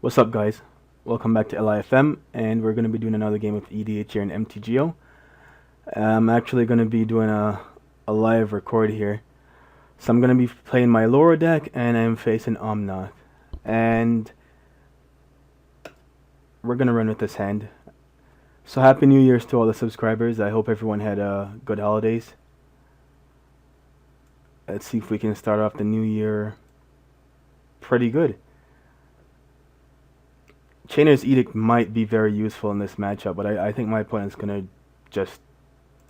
What's up, guys? Welcome back to LIFM, and we're going to be doing another game of EDH here in MTGO. I'm actually going to be doing a live record here. So I'm going to be playing my Oloro deck, and I'm facing Omnath. And we're going to run with this hand. So Happy New Year's to all the subscribers. I hope everyone had good holidays. Let's see if we can start off the new year pretty good. Chainer's Edict might be very useful in this matchup, but I think my opponent's going to just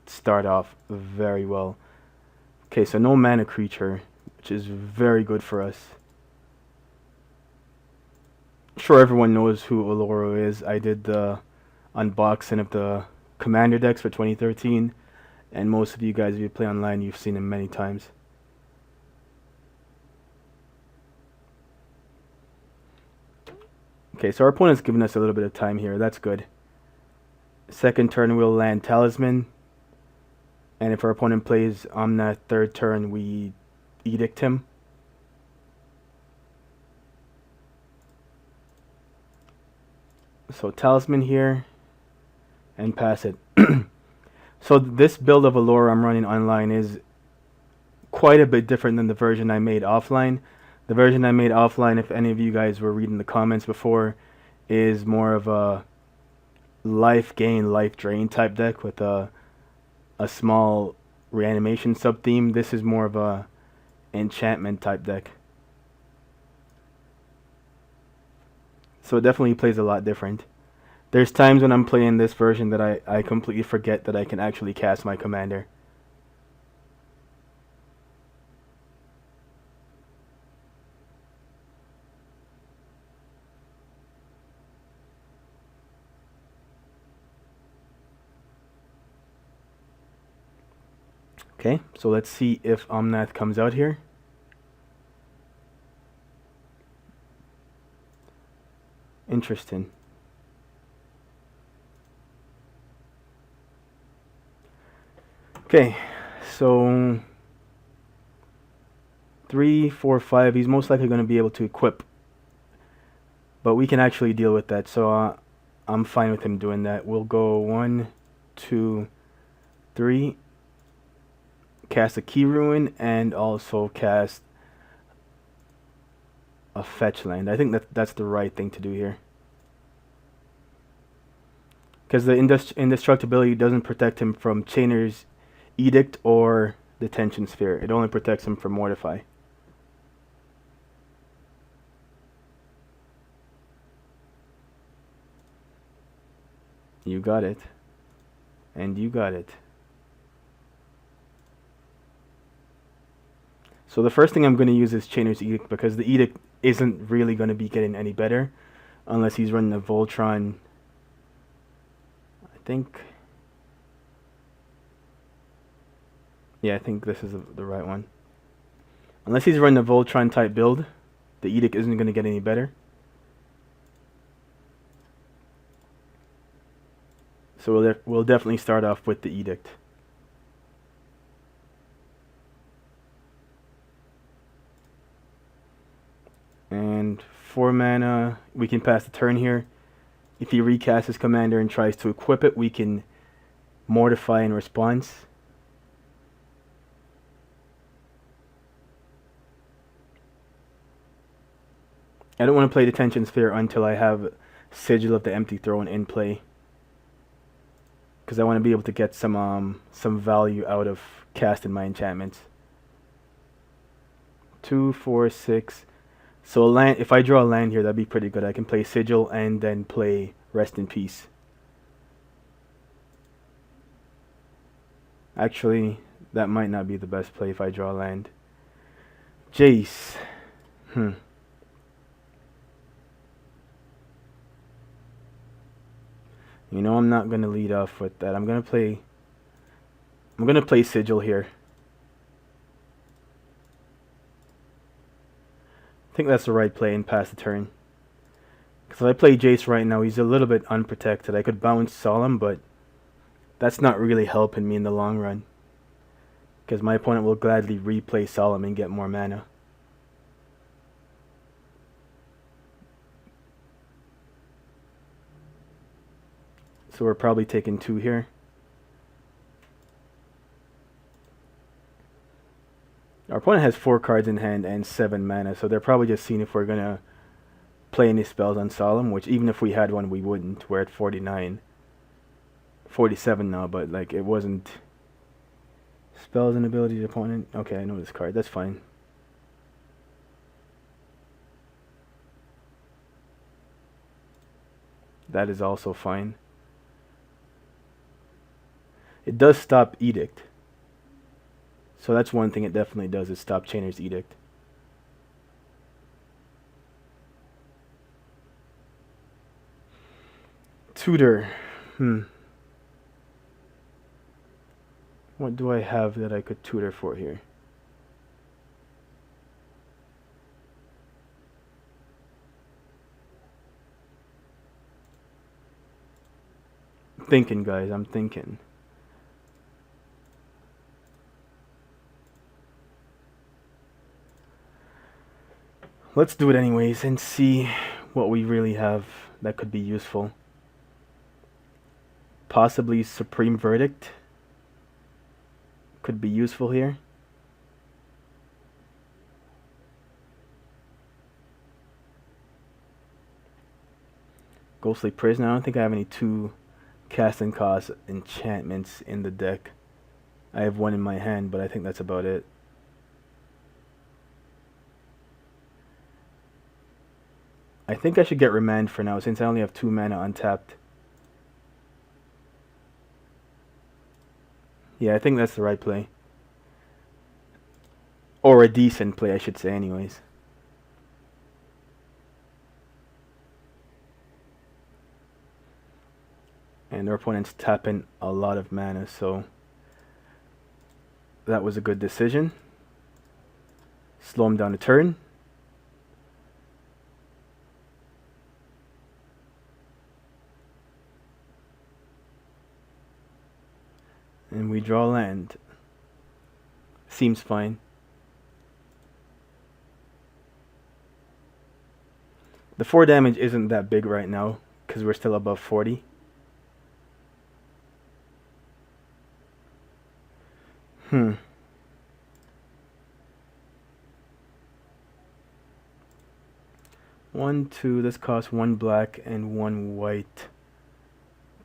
start off very well. Okay, so no mana creature, which is very good for us. Sure, everyone knows who Oloro is. I did the unboxing of the commander decks for 2013, and most of you guys, if you play online, you've seen him many times. Okay, so our opponent's giving us a little bit of time here. That's good. Second turn, we'll land Talisman. And if our opponent plays Omnath third turn, we Edict him. So Talisman here. And pass it. So this build of Oloro I'm running online is quite a bit different than the version I made offline. The version I made offline, if any of you guys were reading the comments before, is more of a life gain, life drain type deck with a small reanimation sub-theme. This is more of a enchantment type deck. So it definitely plays a lot different. There's times when I'm playing this version that I completely forget that I can actually cast my commander. Okay, so let's see if Omnath comes out here. Interesting. Okay, so 3, 4, 5. He's most likely going to be able to equip, but we can actually deal with that. So I'm fine with him doing that. We'll go 1, 2, 3. Cast a Key Ruin and also cast a fetch land. I think that's the right thing to do here. Because the indestructibility doesn't protect him from Chainer's Edict or Detention Sphere. It only protects him from Mortify. You got it. And you got it. So the first thing I'm going to use is Chainer's Edict, because the Edict isn't really going to be getting any better unless he's running a Voltron. I think this is the right one. Unless he's running a Voltron type build, the Edict isn't going to get any better. So we'll definitely start off with the Edict. And 4 mana, we can pass the turn here. If he recasts his commander and tries to equip it, we can Mortify in response. I don't want to play Detention Sphere until I have Sigil of the Empty Throne in play, because I want to be able to get some value out of casting my enchantments. 2, 4, 6. So land, if I draw a land here, that'd be pretty good. I can play Sigil and then play Rest in Peace. Actually, that might not be the best play if I draw a land. Jace. You know, I'm not gonna lead off with that. I'm gonna play Sigil here. I think that's the right play and pass the turn. Because if I play Jace right now, he's a little bit unprotected. I could bounce Solemn, but that's not really helping me in the long run, because my opponent will gladly replay Solemn and get more mana. So we're probably taking 2 here. Our opponent has 4 cards in hand and 7 mana, so they're probably just seeing if we're going to play any spells on Solemn, which even if we had one, we wouldn't. We're at 49. 47 now, but like it wasn't spells and abilities opponent. Okay, I know this card. That's fine. That is also fine. It does stop Edict. So that's one thing it definitely does, is stop Chainer's Edict. Tutor. What do I have that I could tutor for here? Thinking, guys, I'm thinking. Let's do it anyways and see what we really have that could be useful. Possibly Supreme Verdict could be useful here. Ghostly Prisoner. I don't think I have any 2 casting cost enchantments in the deck. I have 1 in my hand, but I think that's about it. I think I should get Remand for now, since I only have 2 mana untapped. Yeah, I think that's the right play. Or a decent play, I should say, anyways. And our opponent's tapping a lot of mana, so that was a good decision. Slow him down a turn. And we draw land. Seems fine. The 4 damage isn't that big right now, because we're still above 40. One, 2, this costs 1 black and 1 white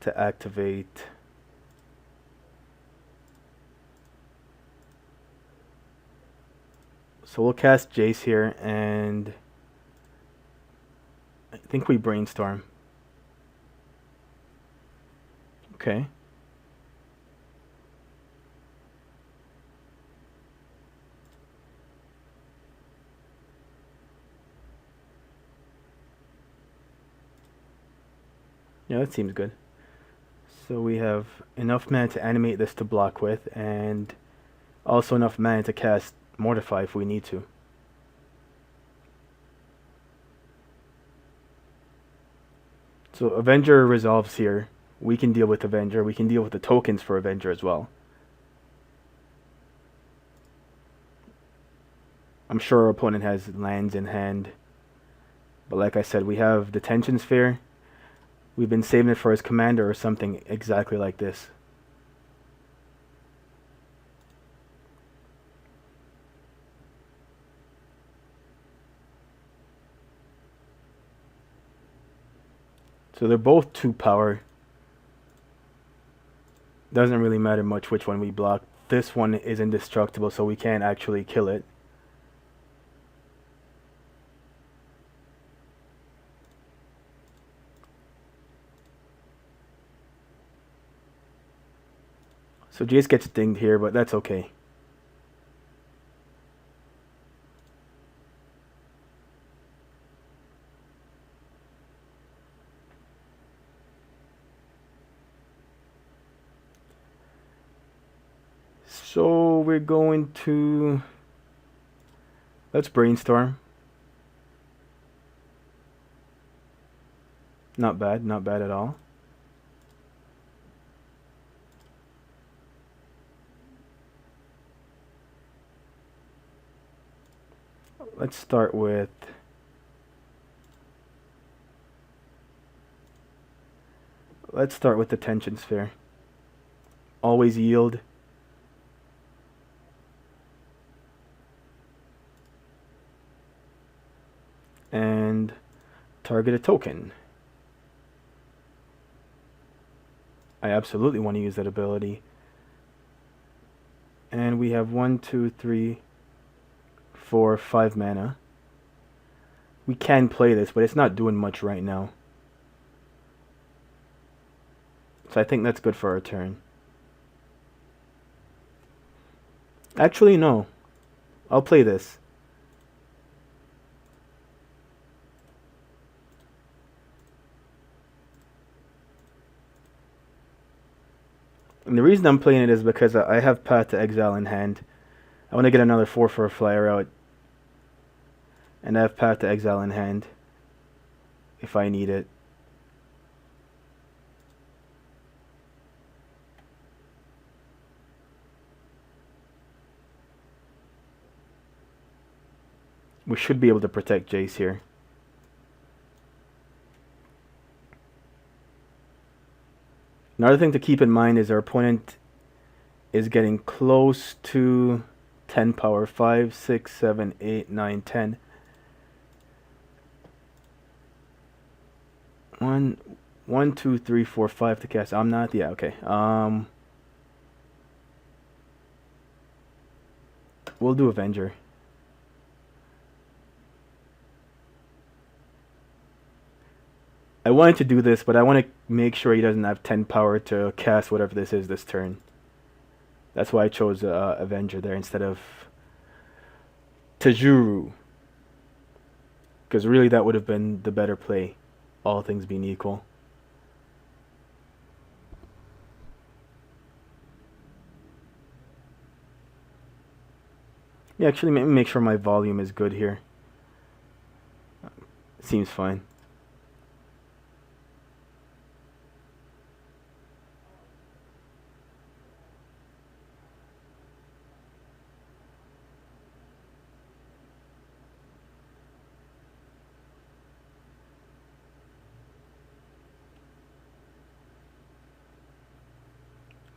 to activate. So we'll cast Jace here, and I think we brainstorm. Okay. Yeah, that seems good. So we have enough mana to animate this to block with, and also enough mana to cast Mortify if we need to. So Avenger resolves here. We can deal with Avenger. We can deal with the tokens for Avenger as well. I'm sure our opponent has lands in hand. But like I said, we have the Tension Sphere. We've been saving it for his commander or something exactly like this. So they're both 2 power. Doesn't really matter much which one we block. This one is indestructible, so we can't actually kill it. So Jace gets dinged here, but that's okay. So we're going to... Let's brainstorm. Not bad, not bad at all. Let's start with... let's start with the tension sphere. Always yield. And target a token. I absolutely want to use that ability. And we have 1, 2, 3, 4, 5 mana. We can play this, but it's not doing much right now. So I think that's good for our turn. Actually, no. I'll play this. And the reason I'm playing it is because I have Path to Exile in hand. I want to get another 4 for a flyer out. And I have Path to Exile in hand if I need it. We should be able to protect Jace here. Another thing to keep in mind is our opponent is getting close to 10 power. 5, 6, 7, 8, 9, 10. 1, 2, 3, 4, 5 to cast Omnath. Yeah, okay. We'll do Avenger. I wanted to do this, but I want to make sure he doesn't have 10 power to cast whatever this is this turn. That's why I chose Avenger there instead of Tajuru. Because really that would have been the better play, all things being equal. Yeah, actually make sure my volume is good here. Seems fine.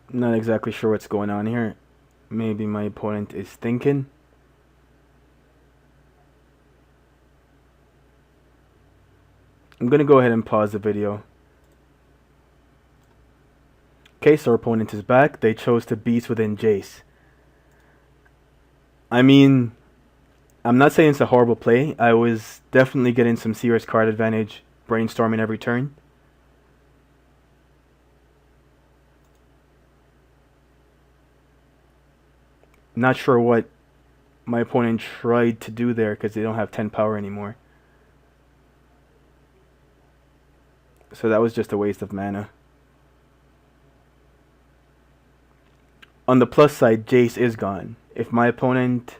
Not exactly sure what's going on here. Maybe my opponent is thinking. I'm going to go ahead and pause the video. Okay, so our opponent is back. They chose to Beast Within Jace. I mean, I'm not saying it's a horrible play. I was definitely getting some serious card advantage brainstorming every turn. Not sure what my opponent tried to do there because they don't have 10 power anymore. So that was just a waste of mana. On the plus side, Jace is gone. If my opponent...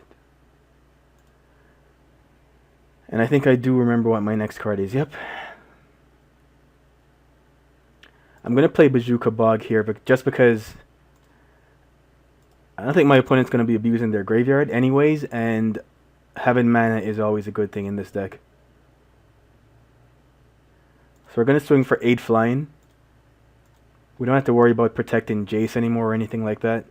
And I think I do remember what my next card is. Yep. I'm going to play Bazooka Bog here, but just because... I don't think my opponent's going to be abusing their graveyard anyways, and having mana is always a good thing in this deck. So we're going to swing for 8 flying. We don't have to worry about protecting Jace anymore or anything like that.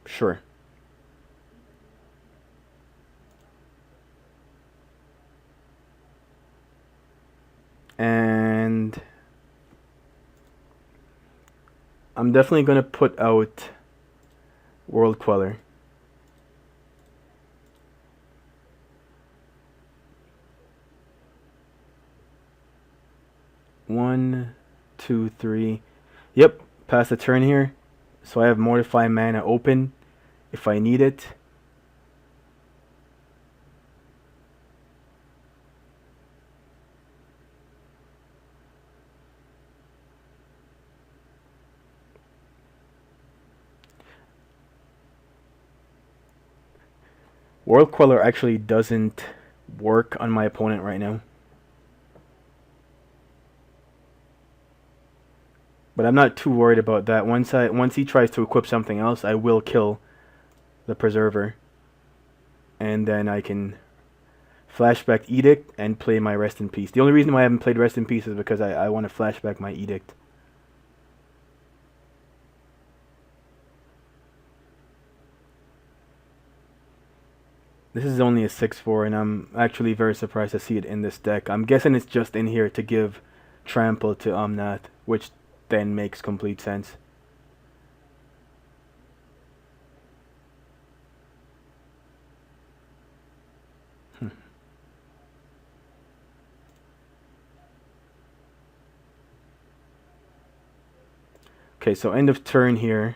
Sure. And... I'm definitely going to put out World Queller. One, two, three. Yep, pass the turn here. So I have Mortify mana open if I need it. World Queller actually doesn't work on my opponent right now. But I'm not too worried about that. Once he tries to equip something else, I will kill the Preserver. And then I can flashback Edict, and play my Rest in Peace. The only reason why I haven't played Rest in Peace is because I want to flashback my Edict. This is only a 6/4, and I'm actually very surprised to see it in this deck. I'm guessing it's just in here to give trample to Omnath, which then makes complete sense. Okay, so end of turn here.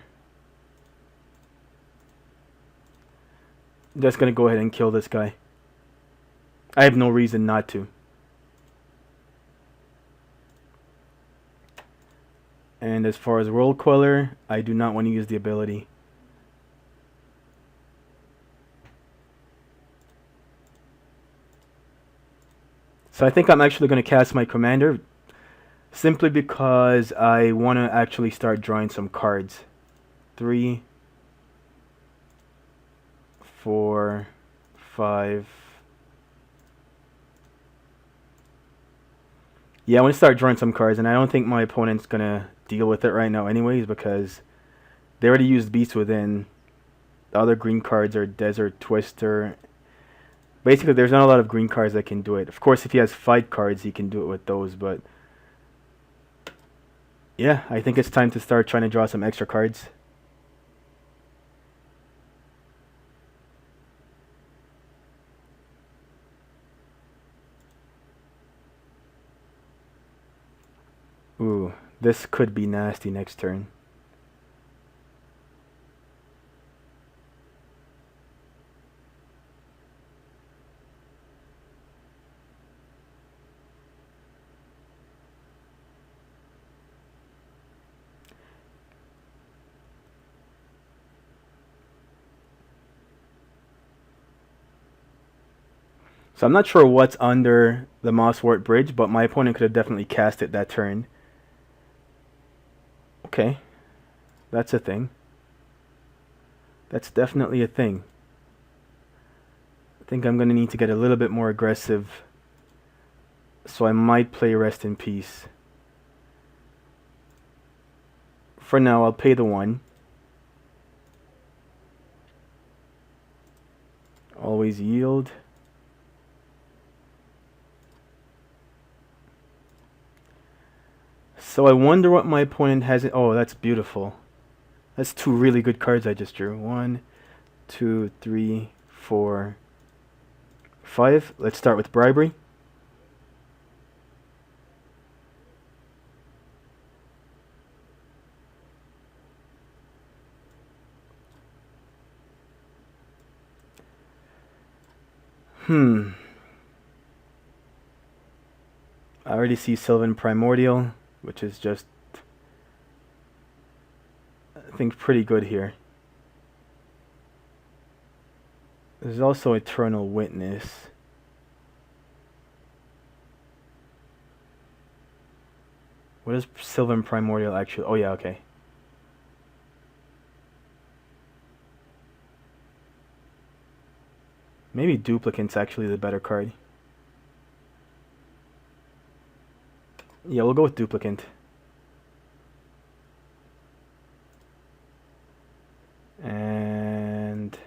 I'm just gonna go ahead and kill this guy. I have no reason not to. And as far as World Queller, I do not want to use the ability. So I think I'm actually going to cast my commander, simply because I want to actually start drawing some cards. 3, 4, 5. Yeah, I want to start drawing some cards, and I don't think my opponent's going to deal with it right now anyways, because they already used Beast Within. The other green cards are Desert Twister. Basically, there's not a lot of green cards that can do it. Of course, if he has fight cards, he can do it with those, but yeah, I think it's time to start trying to draw some extra cards. Ooh, this could be nasty next turn. So I'm not sure what's under the Mosswort Bridge, but my opponent could have definitely cast it that turn. Okay, that's a thing. That's definitely a thing. I think I'm going to need to get a little bit more aggressive, so I might play Rest in Peace. For now, I'll pay the 1. Always yield. So I wonder what my opponent has. Oh, that's beautiful. That's 2 really good cards I just drew. 1, 2, 3, 4, 5. Let's start with Bribery. I already see Sylvan Primordial, which is just, I think, pretty good here. There's also Eternal Witness. What is Sylvan Primordial actually? Oh yeah, okay. Maybe Duplicant's actually the better card. Yeah, we'll go with Duplicant. And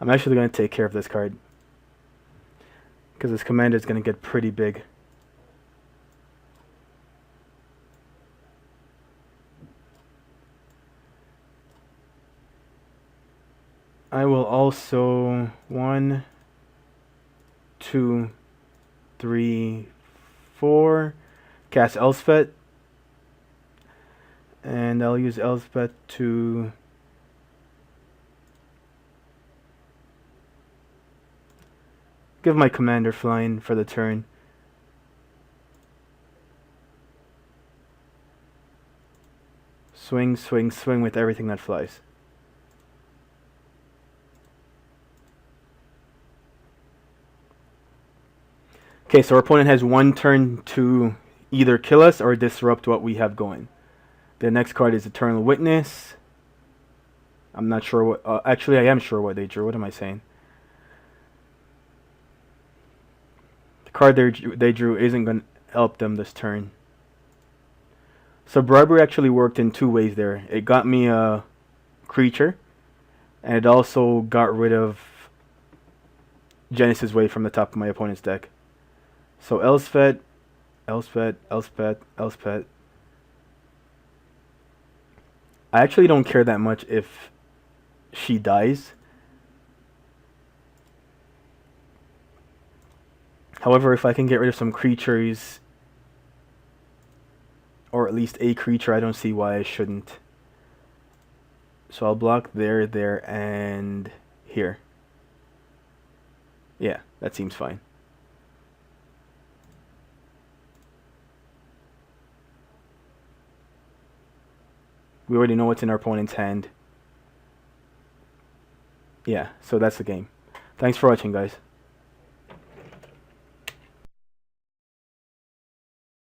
I'm actually going to take care of this card, because this commander is going to get pretty big. I will also 1, 2, 3, 4 cast Elspeth, and I'll use Elspeth to give my commander flying for the turn. Swing, swing, swing with everything that flies. Okay, so our opponent has 1 turn to either kill us or disrupt what we have going. The next card is Eternal Witness. I'm not sure what... actually, I am sure what they drew. What am I saying? The card they drew isn't going to help them this turn. So bribery actually worked in two ways there. It got me a creature, and it also got rid of Genesis Wave from the top of my opponent's deck. So Elspeth, Elspeth, Elspeth, Elspeth. I actually don't care that much if she dies. However, if I can get rid of some creatures, or at least a creature, I don't see why I shouldn't. So I'll block there, and here. Yeah, that seems fine. We already know what's in our opponent's hand. Yeah, so that's the game. Thanks for watching, guys.